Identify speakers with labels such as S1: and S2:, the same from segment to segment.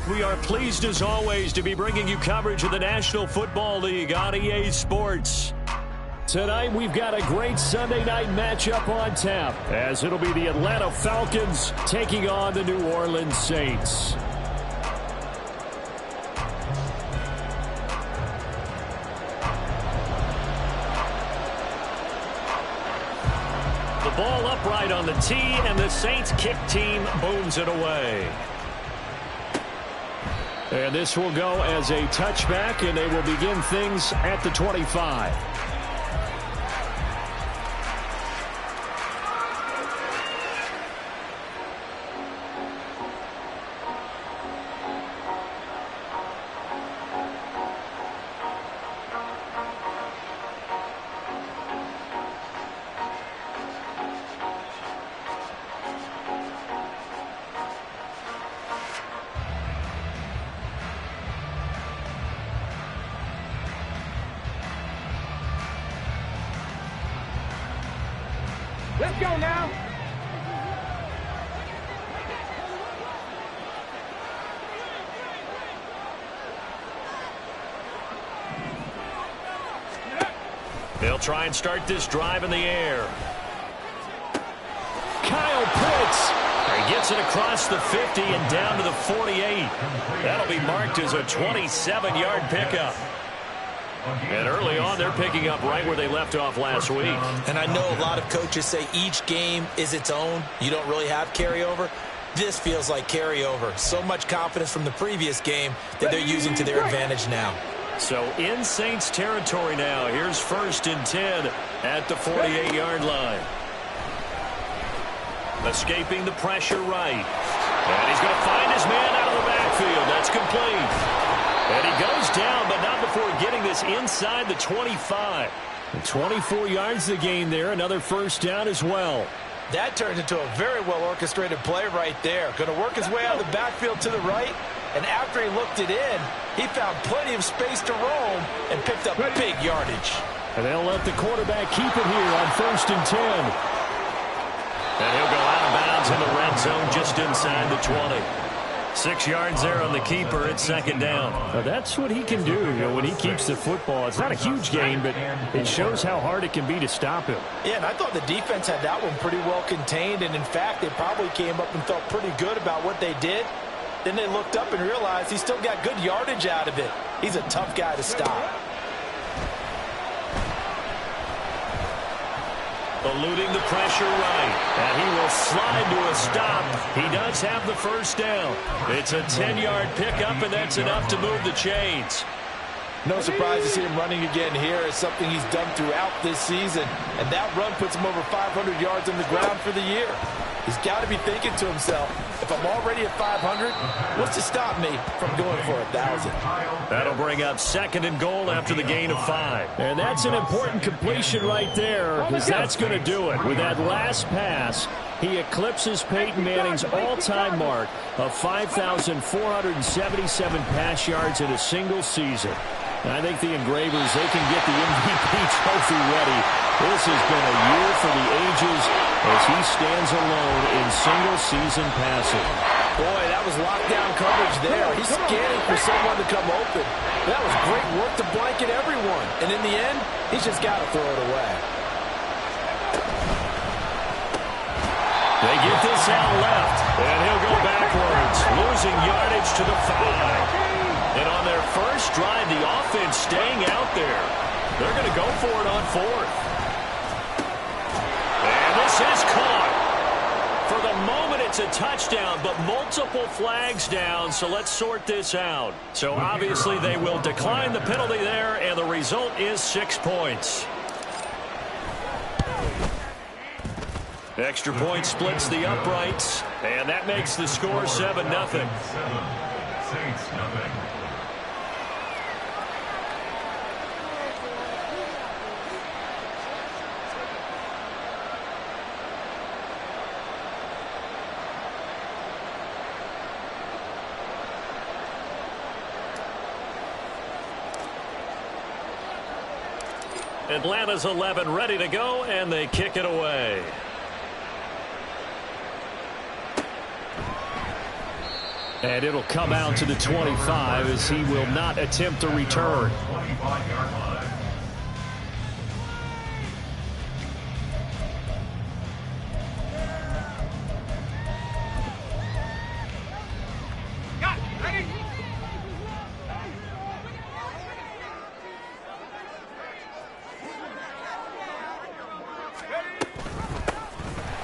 S1: back. We are pleased as always to be bringing you coverage of the National Football League on EA Sports. Tonight we've got a great Sunday night matchup on tap, as it'll be the Atlanta Falcons taking on the New Orleans Saints. The ball upright on the tee, and the Saints kick team booms it away. And this will go as a touchback, and they will begin things at the 25.
S2: Let's go now.
S1: They'll try and start this drive in the air. Kyle Pitts. He gets it across the 50 and down to the 48. That'll be marked as a 27-yard pickup. And early on, they're picking up right where they left off last week.
S3: And I know a lot of coaches say each game is its own. You don't really have carryover. This feels like carryover. So much confidence from the previous game that they're using to their advantage now.
S1: So in Saints territory now. Here's 1st and 10 at the 48-yard line. Escaping the pressure right. And he's going to find his man out of the backfield. That's complete. And he goes down, but not before getting this inside the 25. And 24 yards the gain there. Another first down as well.
S3: That turned into a very well-orchestrated play right there. Going to work his way out of the backfield to the right. And after he looked it in, he found plenty of space to roam and picked up big yardage.
S1: And they'll let the quarterback keep it here on 1st and 10. And he'll go out of bounds in the red zone just inside the 20. 6 yards there on the keeper. It's 2nd down. Now that's what he can do, when he keeps the football. It's not a huge gain, but it shows how hard it can be to stop him.
S3: Yeah, and I thought the defense had that one pretty well contained. And, in fact, they probably came up and felt pretty good about what they did. Then they looked up and realized he still got good yardage out of it. He's a tough guy to stop.
S1: Eluding the pressure right. And he will slide to a stop. He does have the first down. It's a 10-yard pickup, and that's enough to move the chains.
S3: No surprise to see him running again here. It's something he's done throughout this season. And that run puts him over 500 yards on the ground for the year. He's got to be thinking to himself, if I'm already at 500, what's to stop me from going for 1,000?
S1: That'll bring up 2nd and goal after the gain of 5. And that's an important completion right there, because that's going to do it. With that last pass, he eclipses Peyton Manning's all-time mark of 5,477 pass yards in a single season. I think the Engravers, they can get the MVP trophy ready. This has been a year for the ages as he stands alone in single-season passing.
S3: Boy, that was lockdown coverage there. He's scanning for someone to come open. That was great work to blanket everyone. And in the end, he's just got to throw it away.
S1: They get this out left, and he'll go backwards, losing yardage to the 5. And on their first drive, the offense staying out there. They're going to go for it on 4th. And this is caught. For the moment, it's a touchdown, but multiple flags down, so let's sort this out. So obviously they will decline the penalty there, and the result is 6 points. Extra point splits the uprights, and that makes the score 7-0. Saints nothing. Atlanta's 11 ready to go, and they kick it away. And it'll come out to the 25 as he will not attempt a return.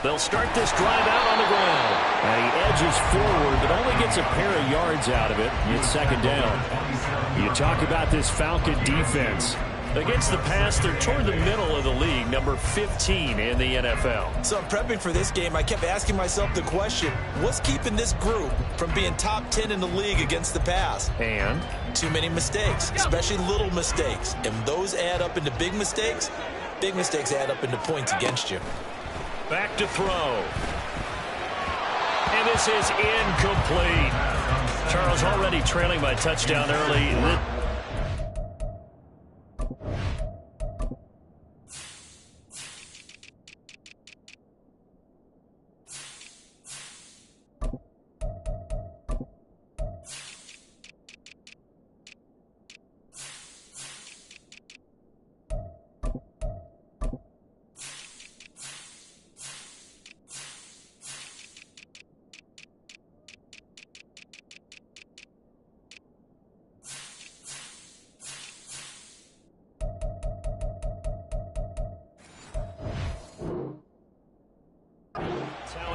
S1: They'll start this drive out on the ground. And he edges forward, but only gets a pair of yards out of it. It's second down. You talk about this Falcon defense. Against the pass, they're toward the middle of the league, number 15 in the NFL.
S3: So I'm prepping for this game. I kept asking myself the question, what's keeping this group from being top 10 in the league against the pass?
S1: And?
S3: Too many mistakes, especially little mistakes. And those add up into big mistakes. Big mistakes add up into points against you.
S1: Back to throw. And this is incomplete. Charles already trailing by touchdown early.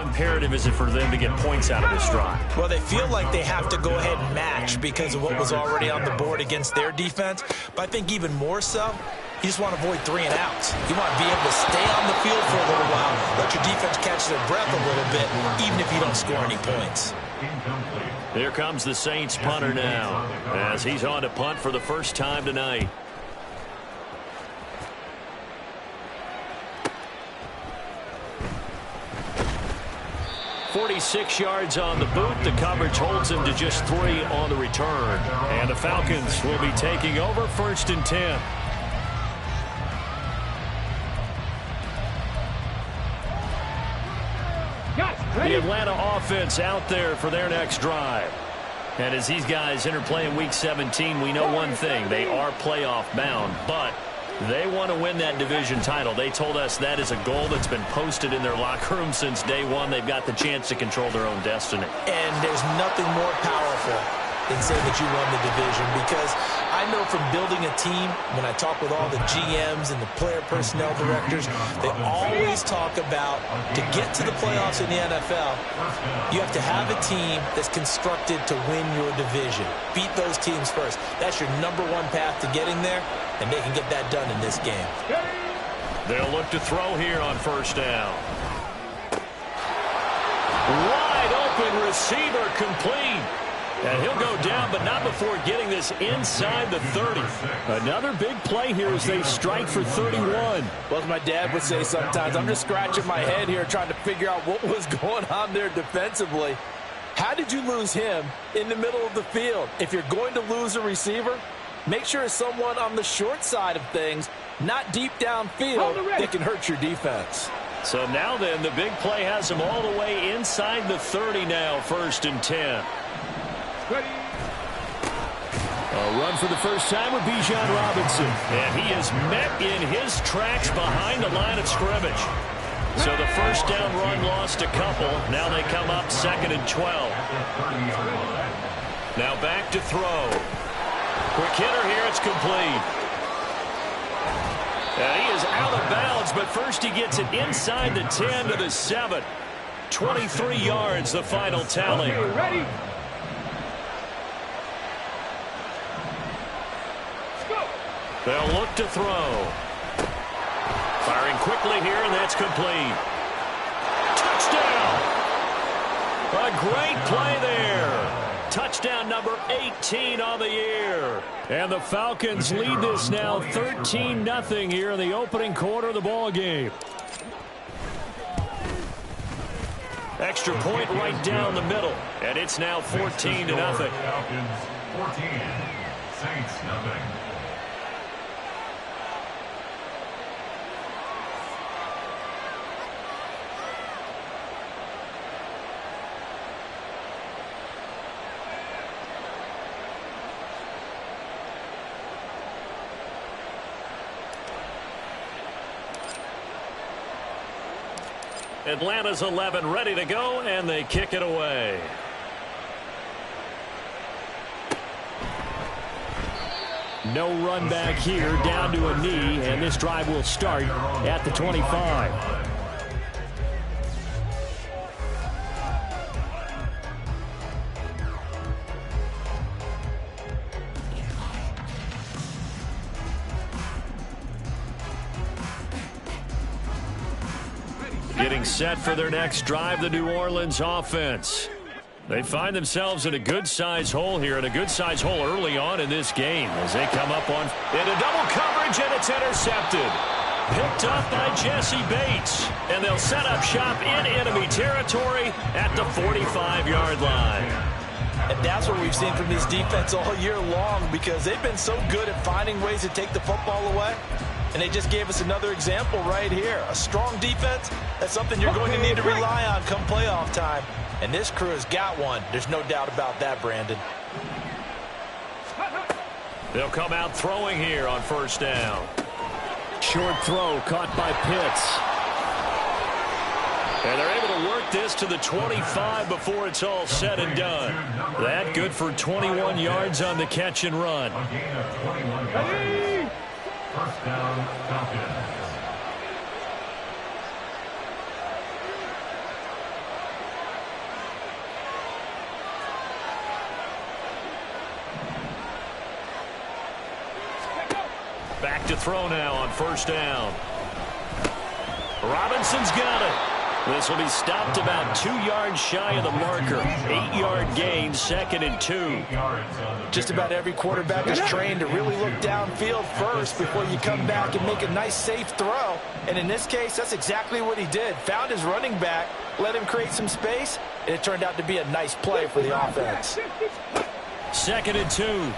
S1: Imperative is it for them to get points out of this drive?
S3: Well, they feel like they have to go ahead and match because of what was already on the board against their defense. But I think even more so, you just want to avoid 3 and outs. You want to be able to stay on the field for a little while, let your defense catch their breath a little bit, even if you don't score any points.
S1: Here comes the Saints punter now, as he's on to punt for the first time tonight. 46 yards on the boot. The coverage holds him to just 3 on the return. And the Falcons will be taking over 1st and 10. The Atlanta offense out there for their next drive. And as these guys interplay in Week 17, we know one thing. They are playoff bound, but they want to win that division title. They told us that is a goal that's been posted in their locker room since day one. They've got the chance to control their own destiny.
S3: And there's nothing more powerful than saying that you won the division, because I know from building a team, when I talk with all the GMs and the player personnel directors, they always talk about, to get to the playoffs in the NFL, you have to have a team that's constructed to win your division. Beat those teams first. That's your #1 path to getting there, and they can get that done in this game.
S1: They'll look to throw here on 1st down. Wide open receiver, complete. And he'll go down, but not before getting this inside the 30. Another big play here as they strike for 31.
S3: Well, as my dad would say sometimes, I'm just scratching my head here trying to figure out what was going on there defensively. How did you lose him in the middle of the field? If you're going to lose a receiver, make sure it's someone on the short side of things, not deep downfield, that can hurt your defense.
S1: So now then, the big play has him all the way inside the 30 now, 1st and 10.
S2: Ready.
S1: A run for the first time with Bijan Robinson. And he is met in his tracks behind the line of scrimmage. So the first down run lost a couple. Now they come up 2nd and 12. Now back to throw. Quick hitter here. It's complete. And he is out of bounds, but first he gets it inside the 10 to the 7. 23 yards, the final tally.
S2: Ready.
S1: They'll look to throw. Firing quickly here, and that's complete. Touchdown! A great play there. Touchdown number 18 on the year. And the Falcons lead this now 13-0 here in the opening quarter of the ball game. Extra point right down the middle, and it's now 14-0.
S4: Falcons 14, Saints 0.
S1: Atlanta's 11 ready to go, and they kick it away. No run back here, down to a knee, and this drive will start at the 25. Getting set for their next drive, the New Orleans offense. They find themselves in a good-sized hole here, and a good-sized hole early on in this game as they come up on into double coverage, and it's intercepted. Picked up by Jesse Bates, and they'll set up shop in enemy territory at the 45-yard line.
S3: And that's what we've seen from this defense all year long, because they've been so good at finding ways to take the football away. And they just gave us another example right here. A strong defense, that's something you're going to need to rely on come playoff time. And this crew has got one. There's no doubt about that, Brandon.
S1: They'll come out throwing here on first down. Short throw caught by Pitts. And they're able to work this to the 25 before it's all said and done. That good for 21 yards on the catch and run.
S4: A gain of 21 yards. First down, Falcons.
S1: Back to throw now on first down. Robinson's got it. This will be stopped about 2 yards shy of the marker. 8-yard gain, 2nd and 2.
S3: Just about every quarterback is trained to really look downfield first before you come back and make a nice, safe throw. And in this case, that's exactly what he did. Found his running back, let him create some space, and it turned out to be a nice play for the offense.
S1: 2nd and 2.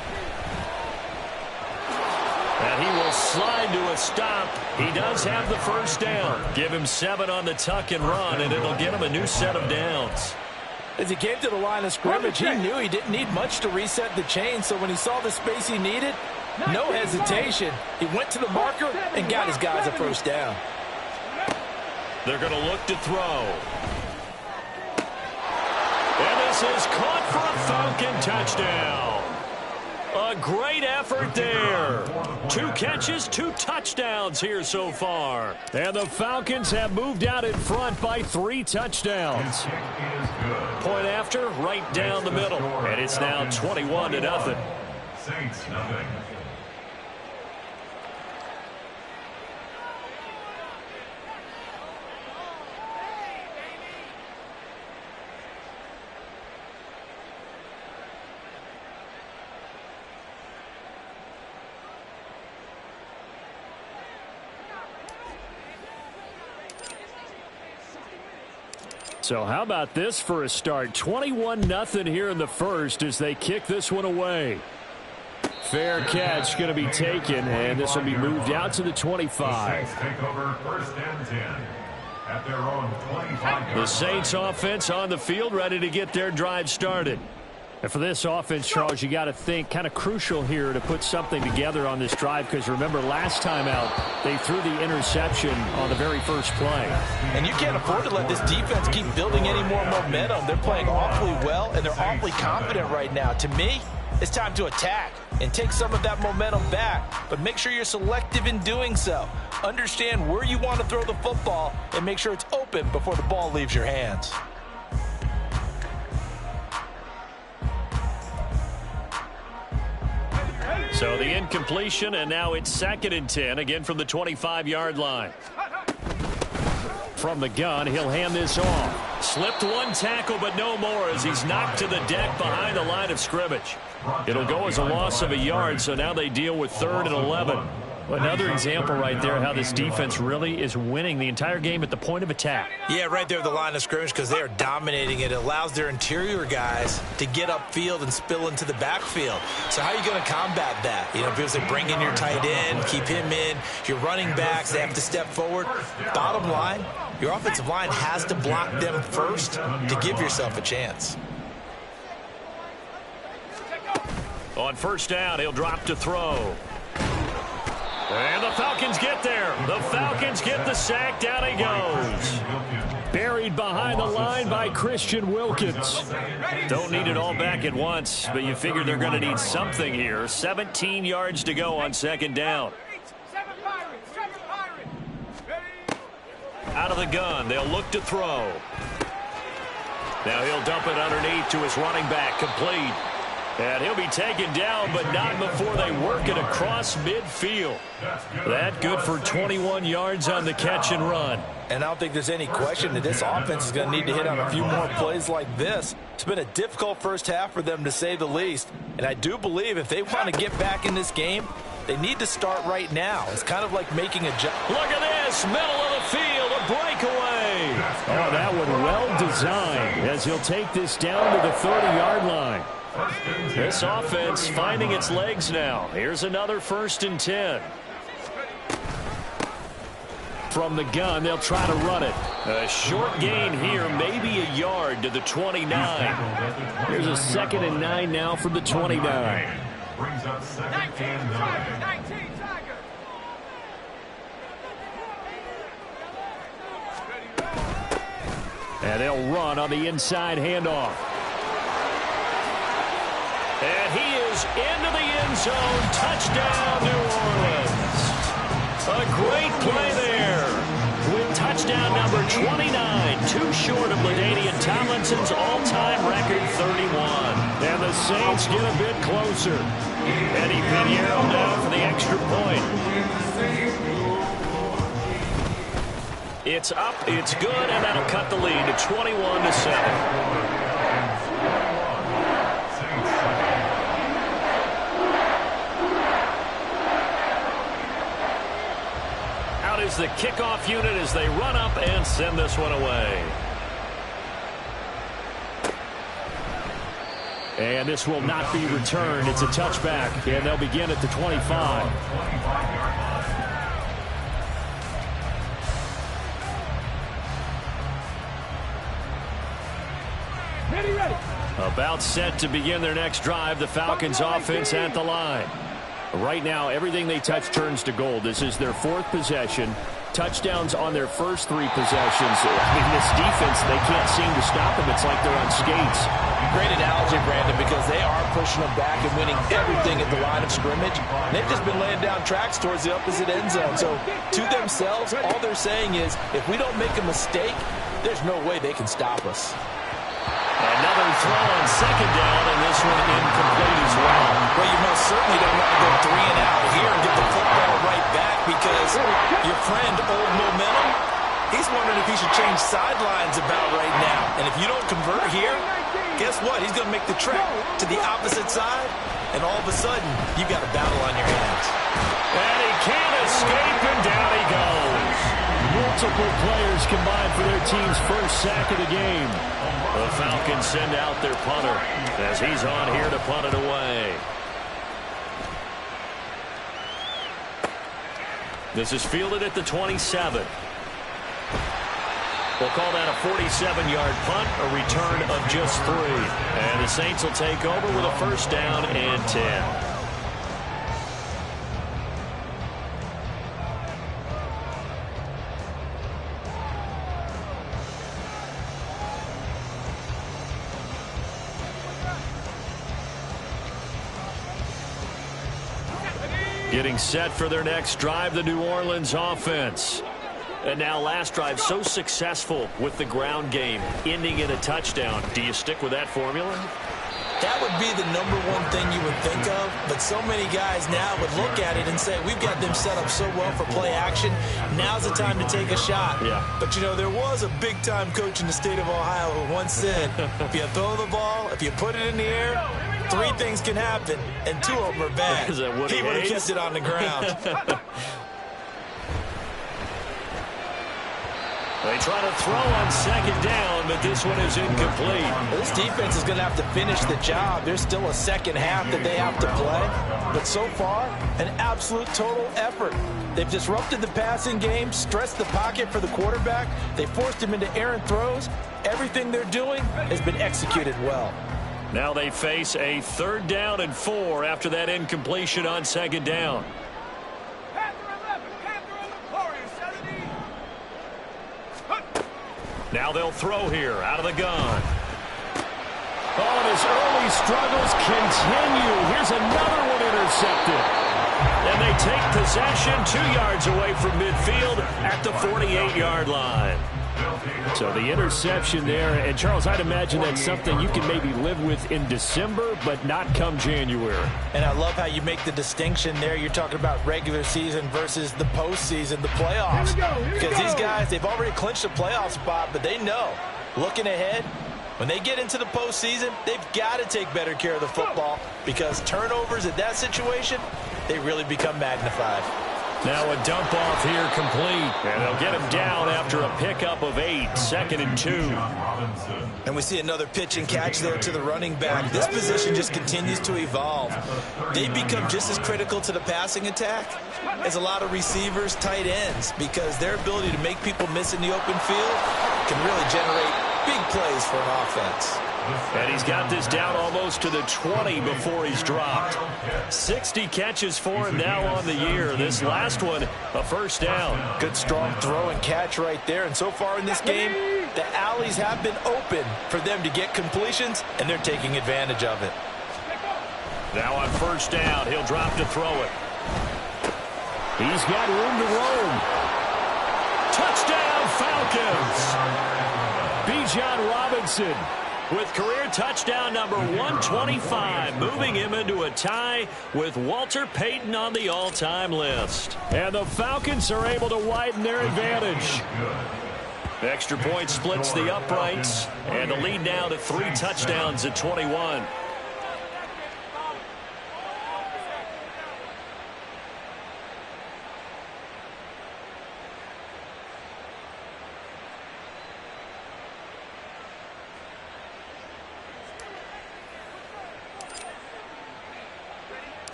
S1: And he will slide to a stop. He does have the first down. Give him 7 on the tuck and run, and it'll get him a new set of downs.
S3: As he came to the line of scrimmage, he knew he didn't need much to reset the chain, so when he saw the space he needed, no hesitation. He went to the marker and got his guys a first down.
S1: They're going to look to throw. And this is caught for a Falcon touchdown. A great effort there. 2 catches, 2 touchdowns here so far. And the Falcons have moved out in front by 3 touchdowns. Point after, right down the middle. And it's now 21-0.
S4: Saints, nothing.
S1: So how about this for a start? 21-0 here in the first as they kick this one away. Fair catch going to be taken, and this will be moved out to the 25.
S4: The Saints take over 1st and 10 at their own 25.
S1: The Saints offense on the field, ready to get their drive started. And for this offense, Charles, you got to think kind of crucial here to put something together on this drive, because remember last time out they threw the interception on the very first play.
S3: And you can't afford to let this defense keep building any more momentum. They're playing awfully well, and they're awfully confident right now. To me, it's time to attack and take some of that momentum back, but make sure you're selective in doing so. Understand where you want to throw the football and make sure it's open before the ball leaves your hands.
S1: So the incompletion, and now it's 2nd and 10, again from the 25-yard line. From the gun, he'll hand this off. Slipped 1 tackle, but no more as he's knocked to the deck behind the line of scrimmage. It'll go as a loss of a yard, so now they deal with 3rd and 11. Another example right there how this defense really is winning the entire game at the point of attack.
S3: Yeah, right there at the line of scrimmage, because they are dominating it. It allows their interior guys to get upfield and spill into the backfield. So how are you going to combat that? You know, people say bring in your tight end, keep him in. Your running backs, they have to step forward. Bottom line, your offensive line has to block them first to give yourself a chance.
S1: On first down, he'll drop to throw. And the Falcons get there. The Falcons get the sack. Down he goes. carried behind the line by Christian Wilkins. Don't need it all back at once, but you figure they're going to need something here. 17 yards to go on second down. Out of the gun, they'll look to throw. Now he'll dump it underneath to his running back, complete. And he'll be taken down, but not before they work it across midfield. That good for 21 yards on the catch and run.
S3: And I don't think there's any question that this offense is going to need to hit on a few more plays like this. It's been a difficult first half for them, to say the least. And I do believe if they want to get back in this game, they need to start right now. It's kind of like making a jump.
S1: Look at this, middle of the field, a breakaway. Oh, that one well designed as he'll take this down to the 30-yard line. This offense finding its legs now. Here's another 1st and 10. From the gun, they'll try to run it. A short gain here, maybe a yard to the 29. Here's a 2nd and 9 now from the 29.
S4: Brings up 2nd and 9.
S1: And they'll run on the inside handoff. And he is into the end zone. Touchdown, New Orleans. A great play there. With touchdown number 29, too short of LaDainian Tomlinson's all-time record 31. And the Saints get a bit closer. Eddie Pinheiro down for the extra point. It's up, it's good, and that'll cut the lead to 21-7. Is the kickoff unit as they run up and send this one away. And this will not be returned. It's a touchback, and they'll begin at the 25.
S2: Ready.
S1: About set to begin their next drive. The Falcons offense at the line. Right now, everything they touch turns to gold. This is their 4th possession. Touchdowns on their first 3 possessions. I mean, this defense, they can't seem to stop them. It's like they're on skates.
S3: Great analogy, Brandon, because they are pushing them back and winning everything at the line of scrimmage. They've just been laying down tracks towards the opposite end zone. So, to themselves, all they're saying is, if we don't make a mistake, there's no way they can stop us.
S1: Another throw on second down, and this one incomplete as well.
S3: Well, you most certainly don't want to go 3 and out here and get the football right back, because your friend, Old Momentum, he's wondering if he should change sidelines about right now. And if you don't convert here, guess what? He's going to make the trek to the opposite side, and all of a sudden, you've got a battle on your hands.
S1: And he can't escape, and down he goes. Multiple players combined for their team's first sack of the game. The Falcons send out their punter as he's on here to punt it away. This is fielded at the 27. We'll call that a 47-yard punt, a return of just 3. And the Saints will take over with a 1st down and 10. Getting set for their next drive, the New Orleans offense. And now last drive so successful with the ground game, ending in a touchdown. Do you stick with that formula?
S3: That would be the #1 thing you would think of, but so many guys now would look at it and say, we've got them set up so well for play action, now's the time to take a shot.
S1: Yeah.
S3: But, you know, there was a big-time coach in the state of Ohio who once said, if you throw the ball, if you put it in the air, 3 things can happen, and 2 of them are bad.
S1: Is that Woody
S3: He would have
S1: Hayes?
S3: kept it on the ground.
S1: They try to throw on second down, but this one is incomplete.
S3: Well, this defense is going to have to finish the job. There's still a second half that they have to play. But so far, an absolute total effort. They've disrupted the passing game, stressed the pocket for the quarterback. They forced him into errant throws. Everything they're doing has been executed well.
S1: Now they face a 3rd down and 4 after that incompletion on second down. Now they'll throw here out of the gun. Oh, and his early struggles continue. Here's another one intercepted. And they take possession 2 yards away from midfield at the 48-yard line. So the interception there, and Charles, I'd imagine that's something you can maybe live with in December, but not come January.
S3: And I love how you make the distinction there. You're talking about regular season versus the postseason, the playoffs. Because these guys, they've already clinched a playoff spot, but they know, looking ahead, when they get into the postseason, they've got to take better care of the football because turnovers in that situation, they really become magnified.
S1: Now a dump off here complete. And they'll get him down after a pickup of 8, 2nd and 2.
S3: And we see another pitch and catch there to the running back. This position just continues to evolve. They become just as critical to the passing attack as a lot of receivers, tight ends, because their ability to make people miss in the open field can really generate big plays for an offense.
S1: And he's got this down almost to the 20 before he's dropped. 60 catches for him now on the year. This last one, a first down.
S3: Good strong throw and catch right there. And so far in this game, the alleys have been open for them to get completions, and they're taking advantage of it.
S1: Now on first down, he'll drop to throw it. He's got room to roam. Touchdown, Falcons! Bijan Robinson with career touchdown number 125, moving him into a tie with Walter Payton on the all-time list. And the Falcons are able to widen their advantage. Extra point splits the uprights, and the lead now to 3 touchdowns at 21.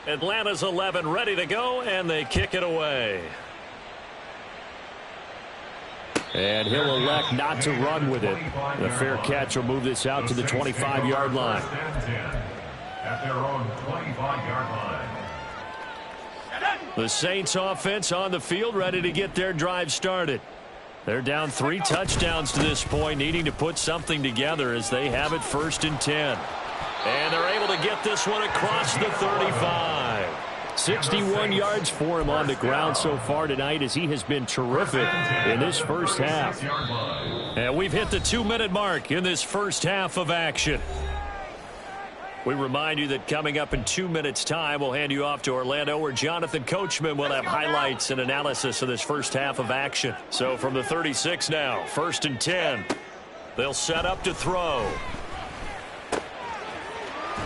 S1: Atlanta's 11 ready to go, and they kick it away. And he'll elect not to run with it. The fair catch will move this out to the 25-yard line.
S4: At their own 25-yard line.
S1: The Saints offense on the field, ready to get their drive started. They're down 3 touchdowns to this point, needing to put something together as they have it 1st and 10. And they're able to get this one across the 35. 61 yards for him on the ground so far tonight as he has been terrific in this first half. And we've hit the 2-minute mark in this first half of action. We remind you that coming up in 2 minutes' time, we'll hand you off to Orlando, where Jonathan Coachman will have highlights and analysis of this first half of action. So from the 36 now, 1st and 10. They'll set up to throw.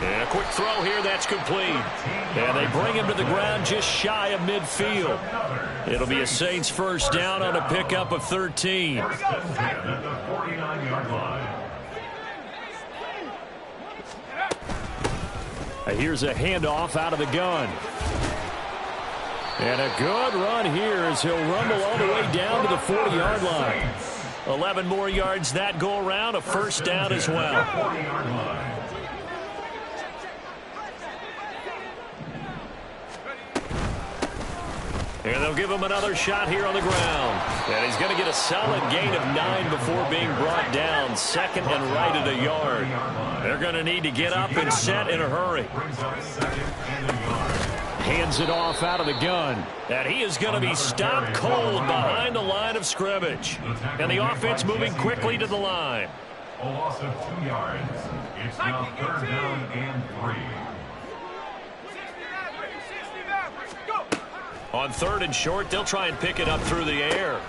S1: And a quick throw here, that's complete. And they bring him to the ground just shy of midfield. It'll be a Saints first down on a pickup of 13. Here's a handoff out of the gun. And a good run here as he'll rumble all the way down to the 40-yard line. 11 more yards that go around, a first down as well. And they'll give him another shot here on the ground. And he's going to get a solid gain of 9 before being brought down. 2nd and right at a yard. They're going to need to get up and set in a hurry. Hands it off out of the gun. And he is going to be stopped cold behind the line of scrimmage. And the offense moving quickly to the line.
S4: A loss of 2 yards. It's now 3rd down and 3.
S1: On 3rd and short, they'll try and pick it up through the air.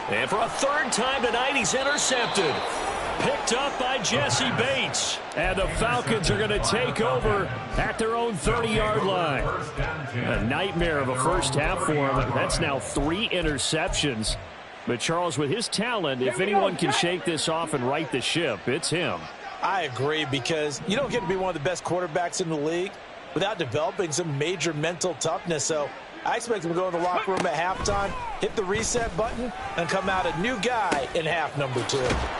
S1: And for a 3rd time tonight, he's intercepted. Picked up by Jesse Bates. And the Falcons are going to take over at their own 30-yard line. A nightmare of a first half for him. That's now 3 interceptions. But Charles, with his talent, if anyone can shake this off and right the ship, it's him.
S3: I agree, because you don't get to be one of the best quarterbacks in the league without developing some major mental toughness. So I expect him to go in the locker room at halftime, hit the reset button, and come out a new guy in half number 2.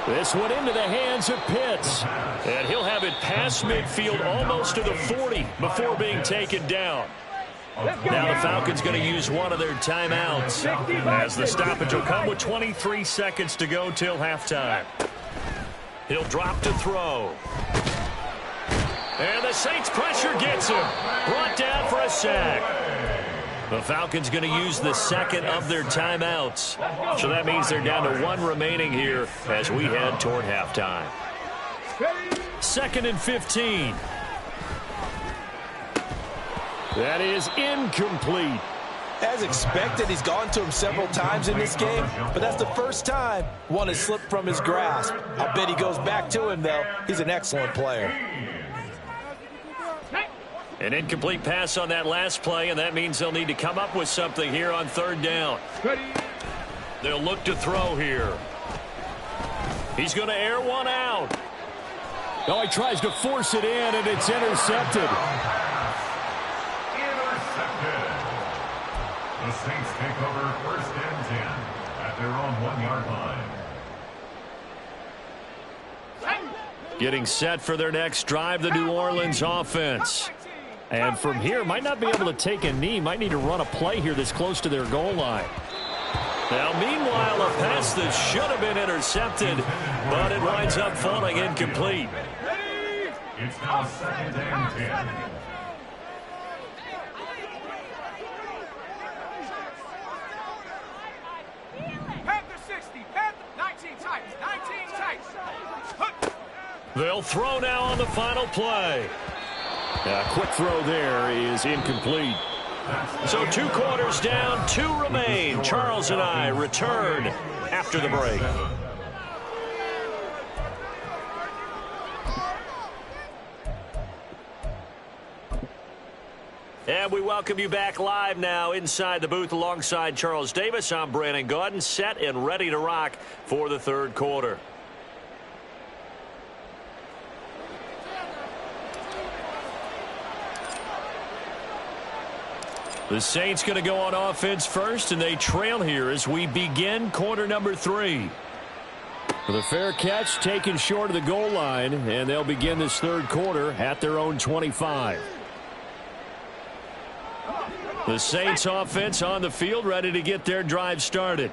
S1: This one into the hands of Pitts. And he'll have it past midfield almost to the 40 before being taken down. Now the Falcons going to use one of their timeouts, as the stoppage will come with 23 seconds to go till halftime. He'll drop to throw. And the Saints pressure gets him. Brought down for a sack. The Falcons going to use the second of their timeouts. So that means they're down to one remaining here as we head toward halftime. 2nd and 15. That is incomplete.
S3: As expected, he's gone to him several times in this game, but that's the first time one has slipped from his grasp. I bet he goes back to him, though. He's an excellent player.
S1: An incomplete pass on that last play, and that means they'll need to come up with something here on 3rd down. They'll look to throw here. He's going to air one out. Oh, he tries to force it in, and it's intercepted.
S4: The Saints take over 1st and 10 at their own 1-yard line.
S1: Getting set for their next drive, the New Orleans offense. And from here, might not be able to take a knee. Might need to run a play here that's close to their goal line. Now, meanwhile, a pass that should have been intercepted, but it winds up falling incomplete.
S4: It's now 2nd and 10.
S1: They'll throw now on the final play. A quick throw there is incomplete. So 2 quarters down, 2 remain. Charles and I return after the break. And we welcome you back live now inside the booth alongside Charles Davis. I'm Brandon Gaudin, set and ready to rock for the 3rd quarter. The Saints going to go on offense first, and they trail here as we begin quarter number 3. With a fair catch taken short of the goal line, and they'll begin this 3rd quarter at their own 25. The Saints offense on the field, ready to get their drive started.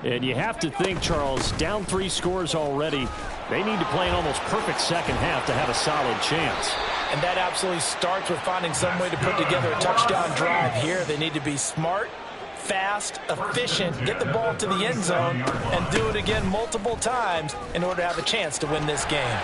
S1: And you have to think, Charles, down 3 scores already. They need to play an almost perfect second half to have a solid chance.
S3: And that absolutely starts with finding some way to put together a touchdown drive here. They need to be smart, fast, efficient, get the ball to the end zone, and do it again multiple times in order to have a chance to win this game.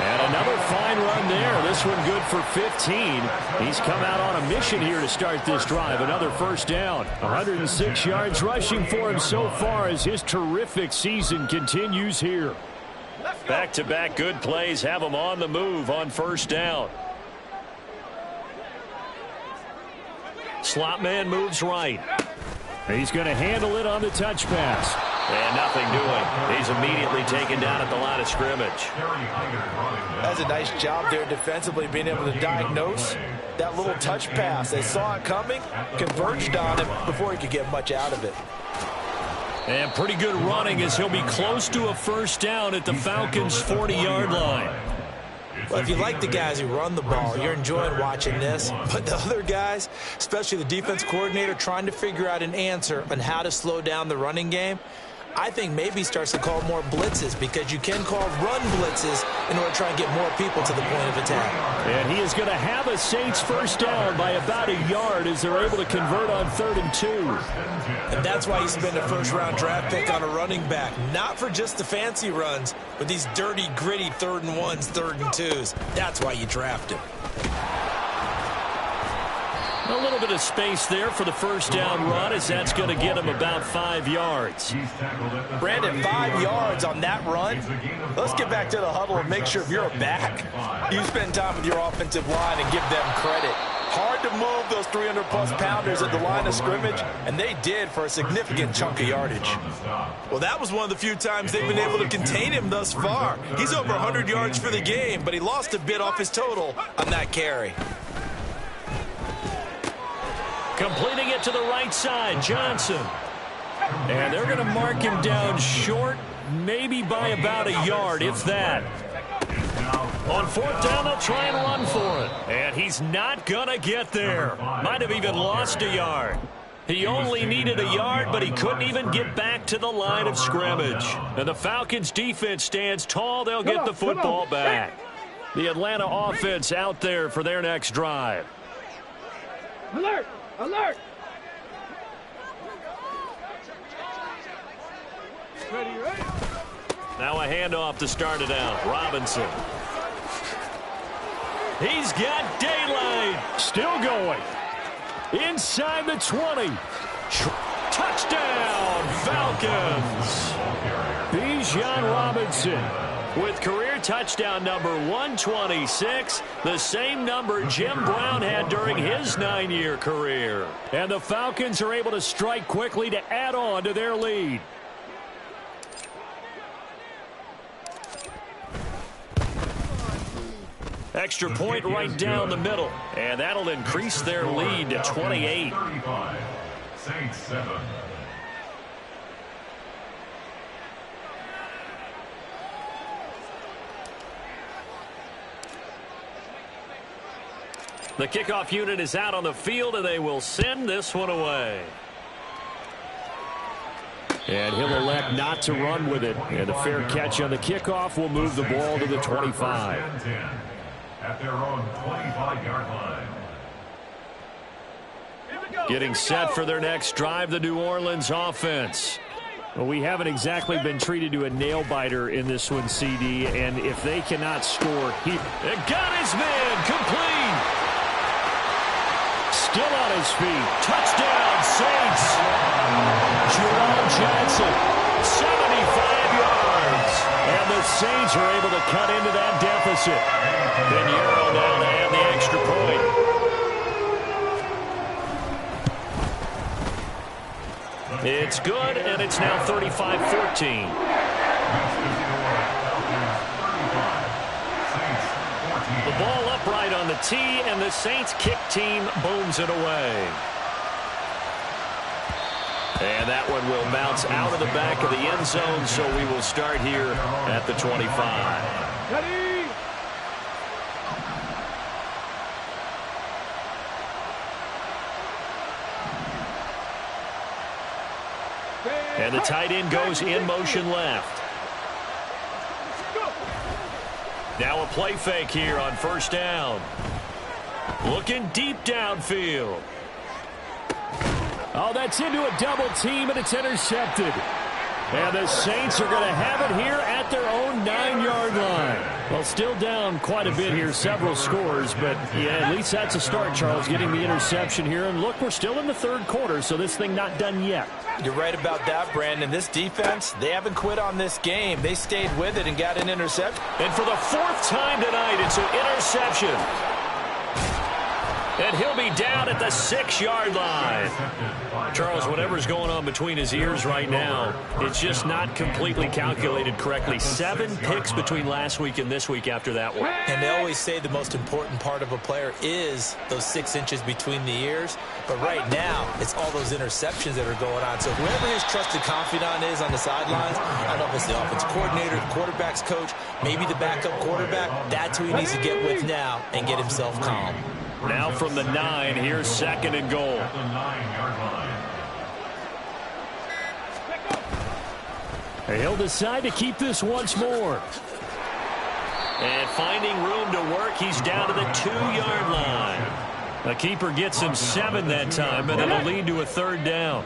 S1: And another fine run there. This one good for 15. He's come out on a mission here to start this drive. Another 1st down. 106 yards rushing for him so far as his terrific season continues here. Back-to-back good plays have him on the move on 1st down. Slot man moves right. He's going to handle it on the touch pass. And nothing doing. He's immediately taken down at the line of scrimmage.
S3: That's a nice job there defensively, being able to diagnose that little touch pass. They saw it coming, converged on him before he could get much out of it.
S1: And pretty good running as he'll be close to a 1st down at the Falcons' 40-yard line.
S3: Well, if you like the guys who run the ball, you're enjoying watching this. But the other guys, especially the defense coordinator, trying to figure out an answer on how to slow down the running game, I think maybe starts to call more blitzes, because you can call run blitzes in order to try and get more people to the point of attack.
S1: And he is going to have a Saints 1st down by about a yard as they're able to convert on 3rd and 2.
S3: And that's why you spend a 1st-round draft pick on a running back. Not for just the fancy runs, but these dirty, gritty 3rd and 1s, 3rd and 2s. That's why you draft him.
S1: A little bit of space there for the 1st down run, as that's going to get him about 5 yards.
S3: Brandon, 5 yards on that run. Let's get back to the huddle and make sure if you're a back, you spend time with your offensive line and give them credit. Hard to move those 300-plus pounders at the line of scrimmage, and they did for a significant chunk of yardage. Well, that was one of the few times they've been able to contain him thus far. He's over 100 yards for the game, but he lost a bit off his total on that carry.
S1: Completing it to the right side, Johnson. And they're going to mark him down short, maybe by about a yard, if that. On fourth down, they'll try and run for it. And he's not going to get there. Might have even lost a yard. He only needed a yard, but he couldn't even get back to the line of scrimmage. And the Falcons' defense stands tall. They'll get the football back. The Atlanta offense out there for their next drive.
S2: Alert! Alert! Ready, ready.
S1: Now a handoff to start it out. Robinson. He's got daylight. Still going. Inside the 20. Touchdown, Falcons. Bijan Robinson with career touchdown number 126, the same number Jim Brown had during his 9-year career. And the Falcons are able to strike quickly to add on to their lead. Extra point right down the middle, and that'll increase their lead to 28.
S4: 35. Saints 7.
S1: The kickoff unit is out on the field, and they will send this one away. And he'll elect not to run with it. And the fair catch on the kickoff will move the ball to the 25.
S4: At their own 25-yard line.
S1: Getting set for their next drive, the New Orleans offense. Well, we haven't exactly been treated to a nail-biter in this one, CD. And if they cannot score, he got his man complete. Still on his feet. Touchdown, Saints. Jerome Johnson, 75 yards. And the Saints are able to cut into that deficit. Pinheiro now to have the extra point. It's good, and it's now 35-14. The ball upright on the tee, and the Saints kick team booms it away. And that one will bounce out of the back of the end zone, so we will start here at the 25.
S2: Ready?
S1: And the tight end goes in motion left. Now a play fake here on first down. Looking deep downfield. Oh, that's into a double team, and it's intercepted. And the Saints are going to have it here at their own 9-yard line. Well, still down quite a bit here, several scores, but yeah, at least that's a start, Charles, getting the interception here. And look, we're still in the third quarter, so this thing not done yet.
S3: You're right about that, Brandon. This defense, they haven't quit on this game. They stayed with it and got an interception.
S1: And for the 4th time tonight, it's an interception. And he'll be down at the 6-yard line. Charles, whatever's going on between his ears right now, it's just not completely calculated correctly. 7 picks between last week and this week after that one.
S3: And they always say the most important part of a player is those 6 inches between the ears. But right now, it's all those interceptions that are going on. So whoever his trusted confidant is on the sidelines, I don't know if it's the offense coordinator, the quarterback's coach, maybe the backup quarterback, that's who he needs to get with now and get himself calm.
S1: Now from the 9, here's 2nd and goal.
S4: At the 9-yard line.
S1: He'll decide to keep this once more. And finding room to work, he's down to the 2-yard line. The keeper gets him 7 that time, and it'll lead to a 3rd down.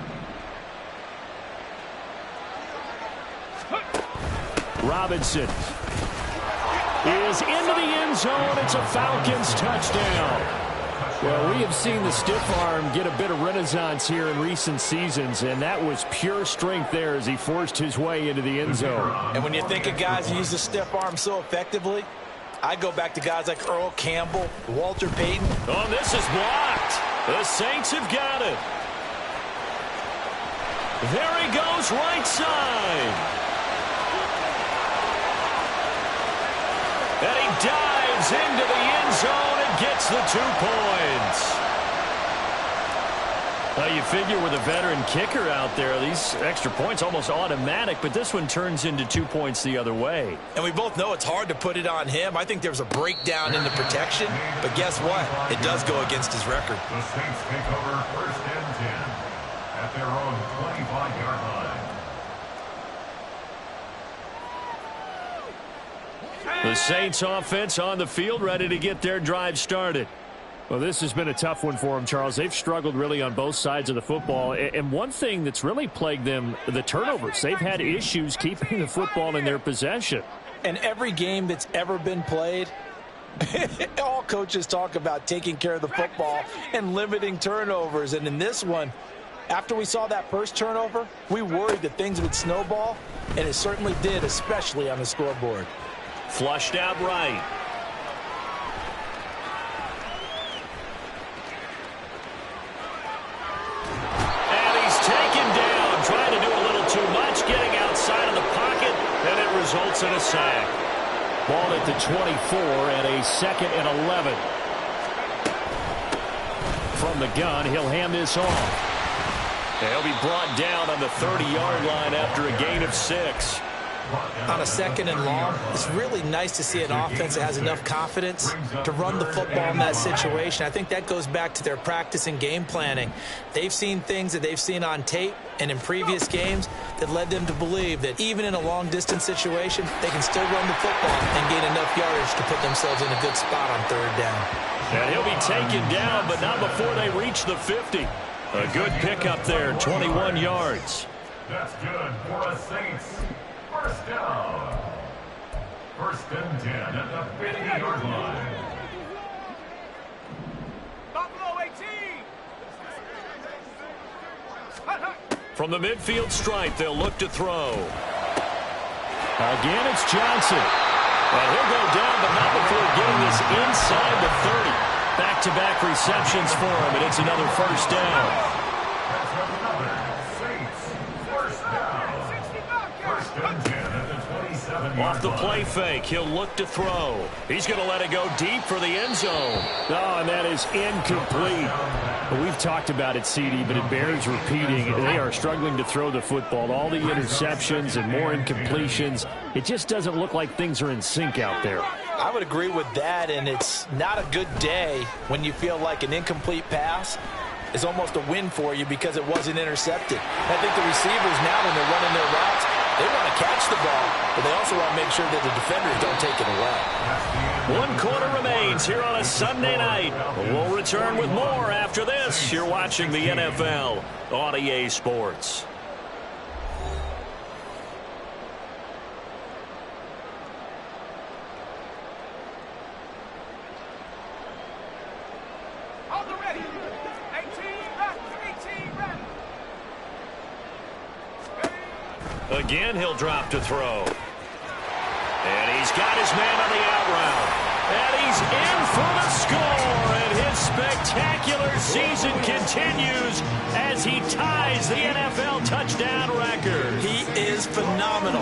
S1: Robinson is into the end zone. It's a Falcons touchdown. Well, we have seen the stiff arm get a bit of renaissance here in recent seasons, and that was pure strength there as he forced his way into the end zone.
S3: And when you think of guys who use the stiff arm so effectively, I go back to guys like Earl Campbell, Walter Payton.
S1: Oh, this is blocked. The Saints have got it. There he goes, right side. And he dives into the end zone and gets the 2 points. Well, you figure with a veteran kicker out there, these extra points almost automatic, but this one turns into 2 points the other way.
S3: And we both know it's hard to put it on him. I think there's a breakdown in the protection, but guess what? It does go against his record.
S4: The Saints take over 1st and 10 at their own 25-yard line.
S1: The Saints offense on the field, ready to get their drive started.
S5: Well, this has been a tough one for them, Charles. They've struggled really on both sides of the football. And one thing that's really plagued them, the turnovers. They've had issues keeping the football in their possession.
S3: And every game that's ever been played, all coaches talk about taking care of the football and limiting turnovers. And in this one, after we saw that first turnover, we worried that things would snowball, and it certainly did, especially on the scoreboard.
S1: Flushed out right. Trying to do a little too much, getting outside of the pocket, and it results in a sack.
S5: Ball at the 24 and a 2nd and 11. From the gun, he'll hand this off.
S1: He'll be brought down on the 30-yard line after a gain of 6.
S3: On a 2nd and long, it's really nice to see an offense that has enough confidence to run the football in that situation. I think that goes back to their practice and game planning. They've seen things that they've seen on tape and in previous games that led them to believe that even in a long-distance situation, they can still run the football and gain enough yardage to put themselves in a good spot on 3rd down.
S1: And he'll be taken down, but not before they reach the 50. A good pickup there, 21 yards.
S4: That's good for a Saints. 1st down. 1st and 10 at the 50-yard line.
S2: Buffalo 18.
S1: From the midfield stripe, they'll look to throw. Again, it's Johnson. And he'll go down, but not before getting this inside the 30. Back-to-back receptions for him, and it's another 1st down.
S4: That's another Saints 1st down. 1st and 10 at the 27-yard line.
S1: Off the play fake, he'll look to throw. He's going to let it go deep for the end zone.
S5: Oh, and that is incomplete. Well, we've talked about it, CD, but it bears repeating. They are struggling to throw the football. All the interceptions and more incompletions. It just doesn't look like things are in sync out there.
S3: I would agree with that, and it's not a good day when you feel like an incomplete pass is almost a win for you because it wasn't intercepted. I think the receivers now, when they're running their routes, they want to catch the ball, but they also want to make sure that the defenders don't take it away.
S1: 1 quarter remains here on a Sunday night. We'll return with more after this. You're watching the NFL on EA Sports.
S2: On the ready. 18 ready.
S1: Again, he'll drop to throw. And he's got his man on the out route. And he's in for the score. And his spectacular season continues as he ties the NFL touchdown record.
S3: He is phenomenal.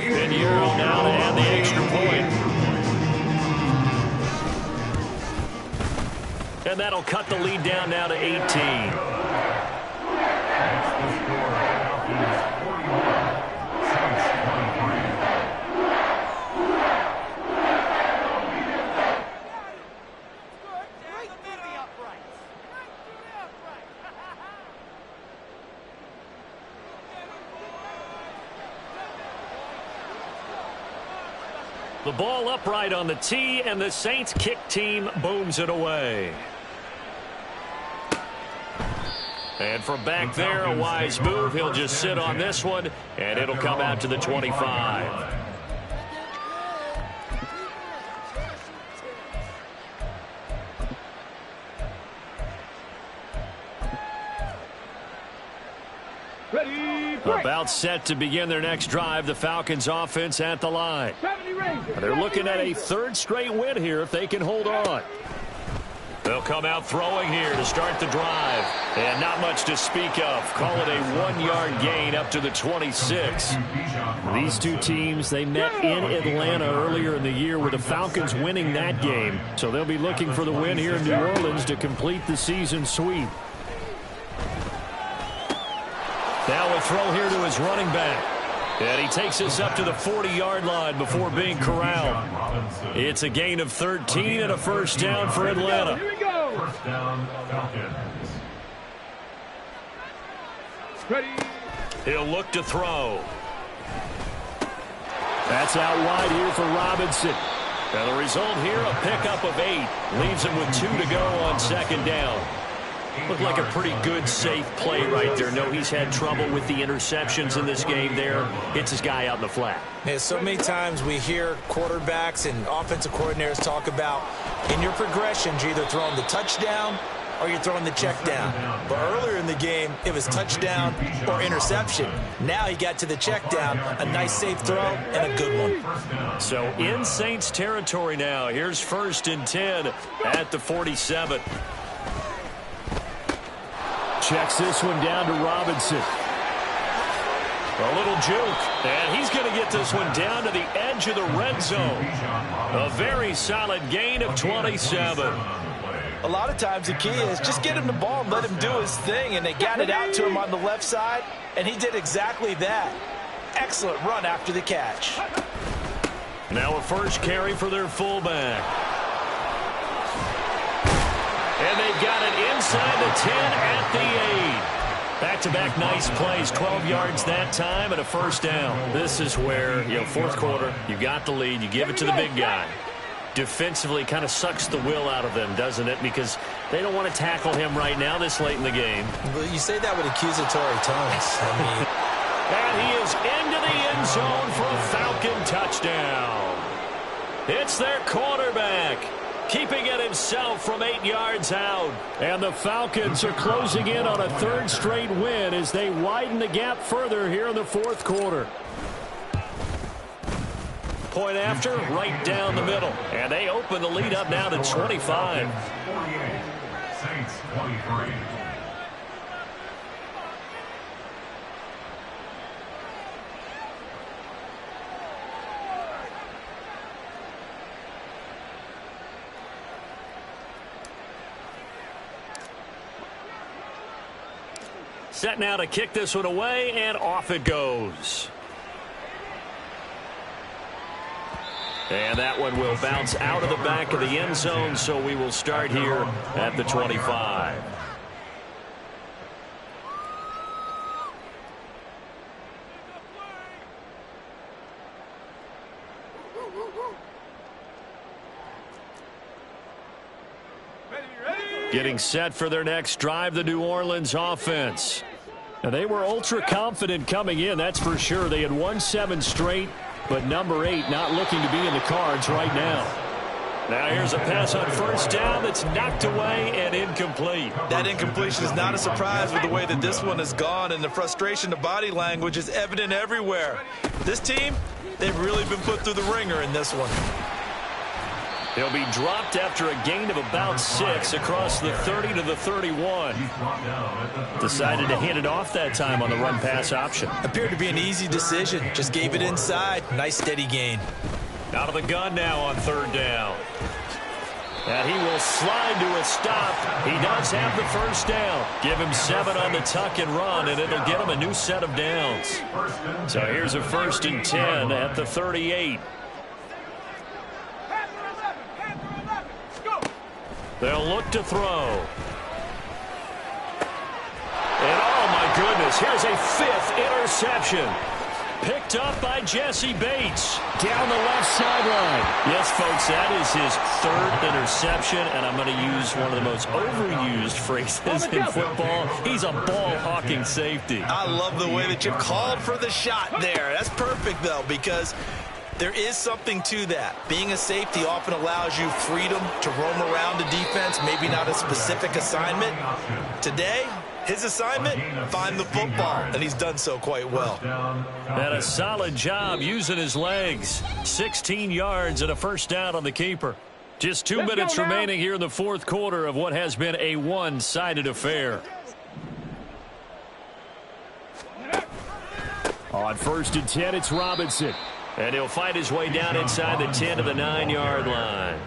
S1: Pinheiro now to add the extra point. And that'll cut the lead down now to 18. The ball upright on the tee, and the Saints kick team booms it away. And from back there, a wise move. He'll just sit on this one, and it'll come out to the 25.
S2: Ready, break.
S1: About set to begin their next drive, the Falcons offense at the line. They're looking at a third straight win here if they can hold on. They'll come out throwing here to start the drive. And not much to speak of. Call it a 1-yard gain up to the 26.
S5: These two teams, they met in Atlanta earlier in the year with the Falcons winning that game. So they'll be looking for the win here in New Orleans to complete the season sweep. Now a throw here to his running back. And he takes us up to the 40-yard line before being corralled. It's a gain of 13 and a first down for Atlanta.
S2: Here we go.
S4: First down, Falcons.
S2: Ready.
S1: He'll look to throw.
S5: That's out wide here for Robinson.
S1: And the result here, a pickup of 8. Leaves him with 2 to go on second down. Looked like a pretty good, safe play right there. No, he's had trouble with the interceptions in this game there. Hits his guy out in the flat.
S3: Yeah, so many times we hear quarterbacks and offensive coordinators talk about in your progressions, you're either throwing the touchdown or you're throwing the check down. But earlier in the game, it was touchdown or interception. Now he got to the check down, a nice safe throw, and a good one.
S1: So in Saints territory now. Here's 1st and 10 at the 47.
S5: Checks this one down to Robinson.
S1: A little juke, and he's going to get this one down to the edge of the red zone. A very solid gain of 27.
S3: A lot of times the key is just get him the ball and let him do his thing, and they got it out to him on the left side, and he did exactly that. Excellent run after the catch.
S1: Now a first carry for their fullback. And they've got it inside the 10 at the 8. Back-to-back nice plays, 12 yards that time and a first down. This is where, fourth quarter, you got the lead, you give it to the big guy. Defensively kind of sucks the will out of them, doesn't it? Because they don't want to tackle him right now this late in the game.
S3: Well, you say that with accusatory tones.
S1: And he is into the end zone for a Falcon touchdown. It's their quarterback, keeping it himself from 8 yards out.
S5: And the Falcons are closing in on a 3rd straight win as they widen the gap further here in the fourth quarter.
S1: Point after, right down the middle. And they open the lead up now to 25.
S4: 48, Saints 23.
S1: Set now to kick this one away, and off it goes. And that one will bounce out of the back of the end zone, so we will start here at the 25. Getting set for their next drive, the New Orleans offense.
S5: Now, they were ultra confident coming in, that's for sure. They had won 7 straight, but number 8 not looking to be in the cards right now.
S1: Now here's a pass on first down that's knocked away and incomplete.
S3: That incompletion is not a surprise with the way that this one has gone, and the frustration, the body language is evident everywhere. This team, they've really been put through the ringer in this one.
S1: He'll be dropped after a gain of about 6 across the 30 to the 31. Decided to hand it off that time on the run-pass option.
S3: Appeared to be an easy decision. Just gave it inside. Nice steady gain.
S1: Out of the gun now on 3rd down. And he will slide to a stop. He does have the first down. Give him 7 on the tuck and run, and it'll get him a new set of downs. So here's a 1st and 10 at the 38. They'll look to throw. And oh my goodness, here's a 5th interception. Picked up by Jesse Bates.
S5: Down the left sideline.
S1: Yes, folks, that is his 3rd interception, and I'm going to use one of the most overused phrases in football. He's a ball-hawking safety.
S3: I love the way that you called for the shot there. That's perfect, though, because there is something to that. Being a safety often allows you freedom to roam around the defense, maybe not a specific assignment. Today, his assignment, find the football, and he's done so quite well.
S1: Had a solid job using his legs. 16 yards and a first down on the keeper. Just 2 minutes remaining here in the fourth quarter of what has been a one-sided affair.
S5: On 1st and 10, it's Robinson.
S1: And he'll fight his way down inside the 10 to the 9-yard line.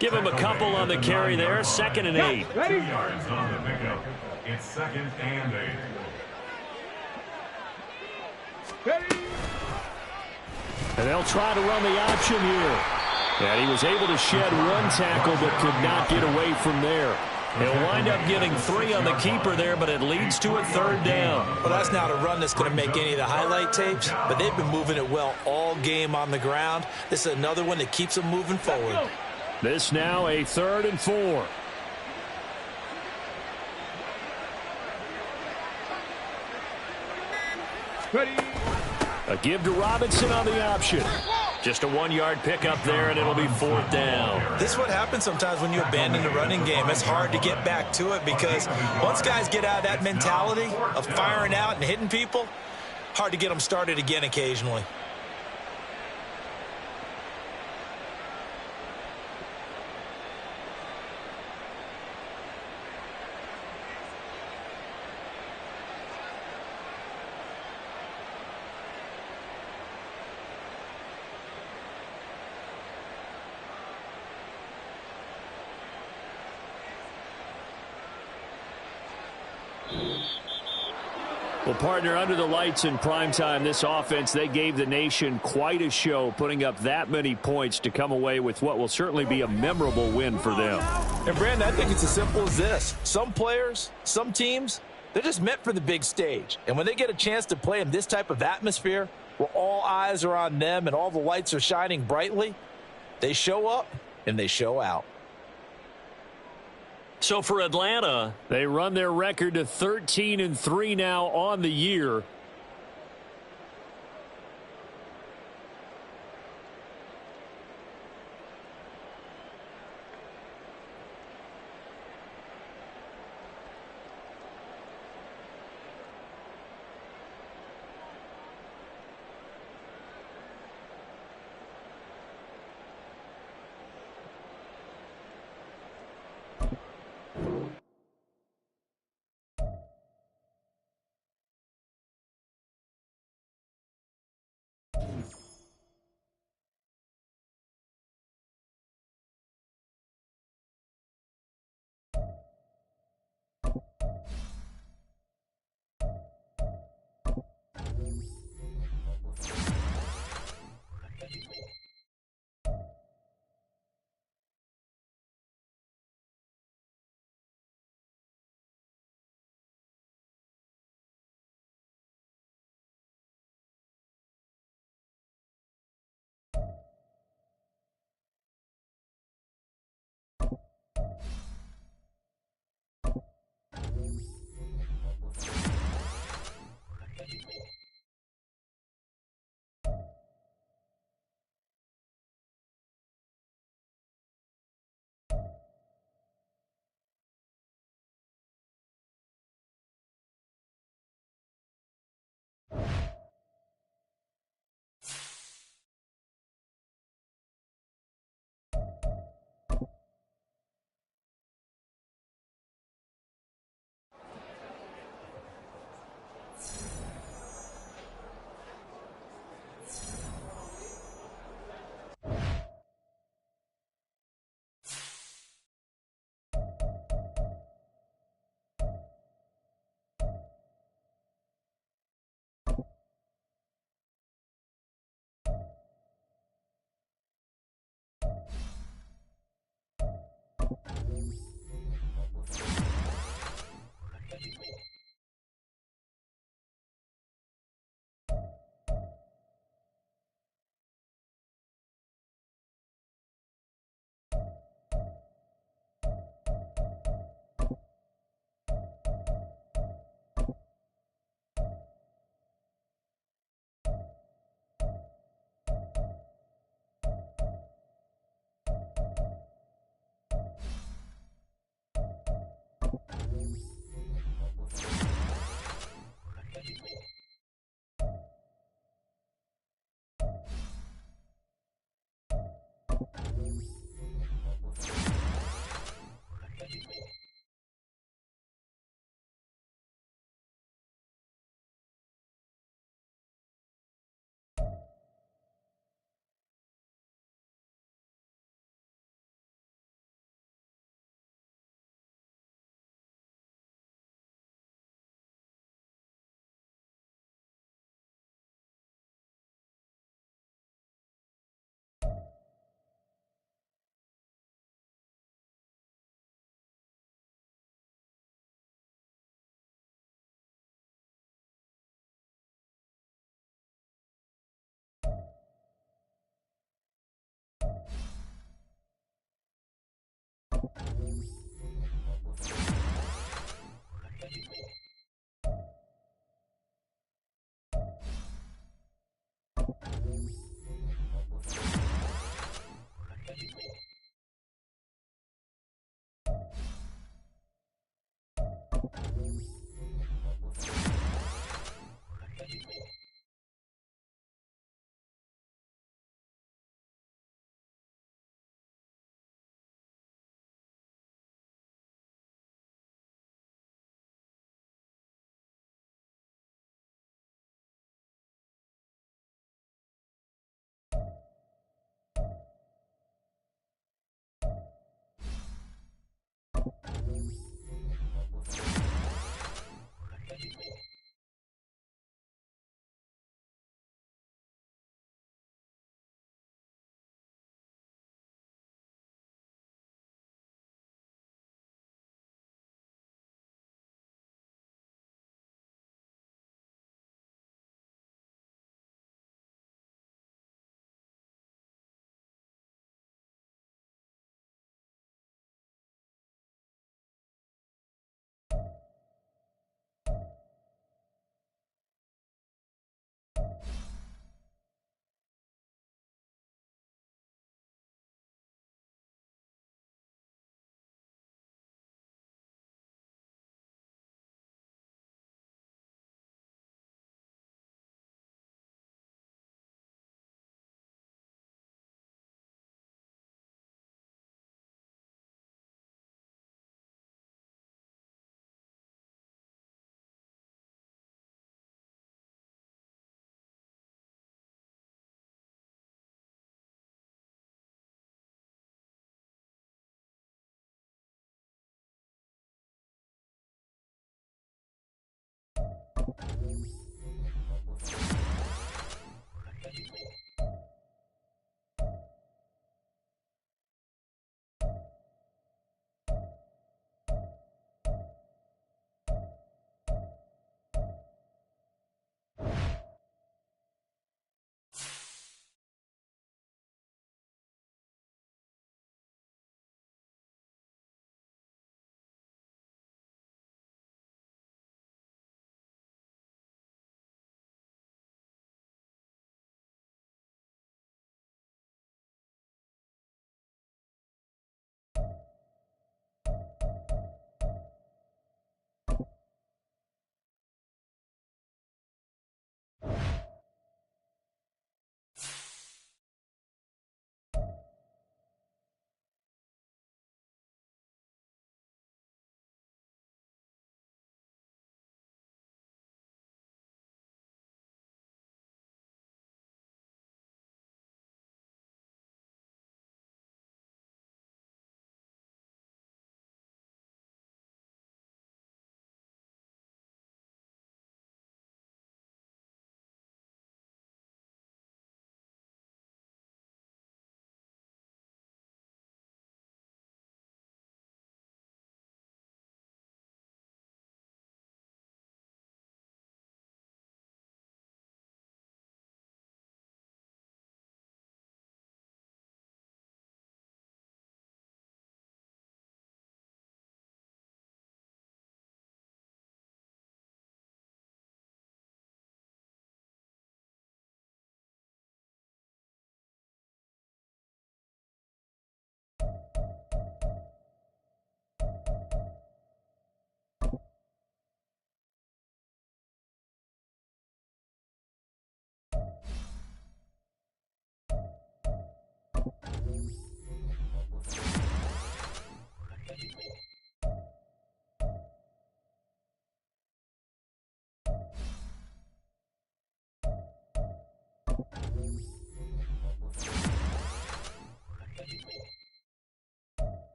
S1: Give him a couple on the carry there. 2nd and 8.
S4: 2 yards on the pickup. It's 2nd and 8.
S5: And they'll try to run the option here. And he was able to shed one tackle but could not get away from there.
S1: He'll wind up getting 3 on the keeper there, but it leads to a 3rd down.
S3: Well, that's not a run that's going to make any of the highlight tapes, but they've been moving it well all game on the ground. This is another one that keeps them moving forward.
S5: This now a 3rd and 4. A give to Robinson on the option.
S1: Just a 1-yard pickup there, and it'll be 4th down.
S3: This is what happens sometimes when you abandon the running game. It's hard to get back to it because once guys get out of that mentality of firing out and hitting people, hard to get them started again occasionally.
S5: Well, partner, under the lights in primetime, this offense, they gave the nation quite a show, putting up that many points to come away with what will certainly be a memorable win for them.
S3: And, Brandon, I think it's as simple as this. Some players, some teams, they're just meant for the big stage. And when they get a chance to play in this type of atmosphere where all eyes are on them and all the lights are shining brightly, they show up and they show out.
S1: So for Atlanta,
S5: they run their record to 13-3 now on the year.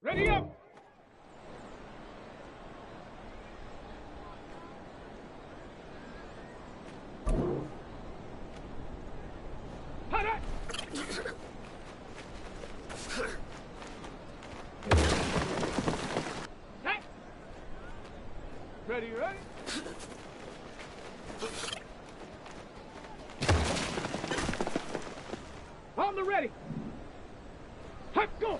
S2: Ready up! Hot it! Hey! Ready, ready? On the ready! Hot, go!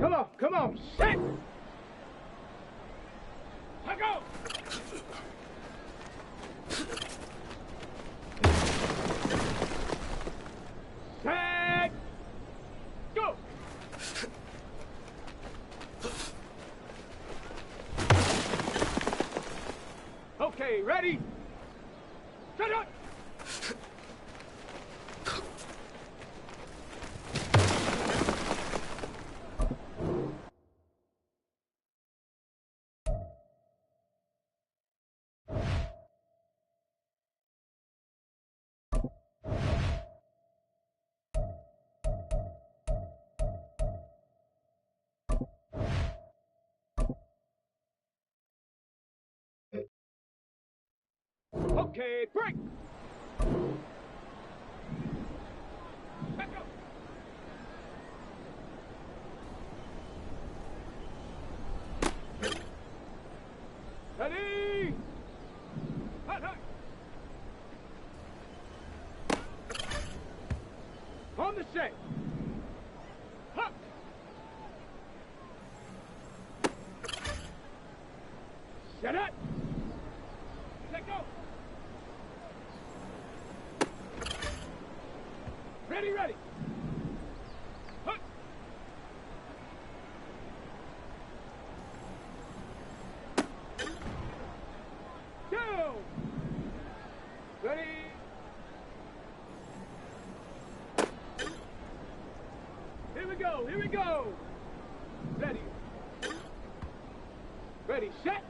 S2: Come on, set! Let go! Set! Go! Okay, ready? Shut up! Okay, break! Back up! Ready! Hut, hut! On the set! Hut! Set it! Let go! Ready, ready! Hut! Down! Ready! Here we go, here we go! Ready! Ready, set!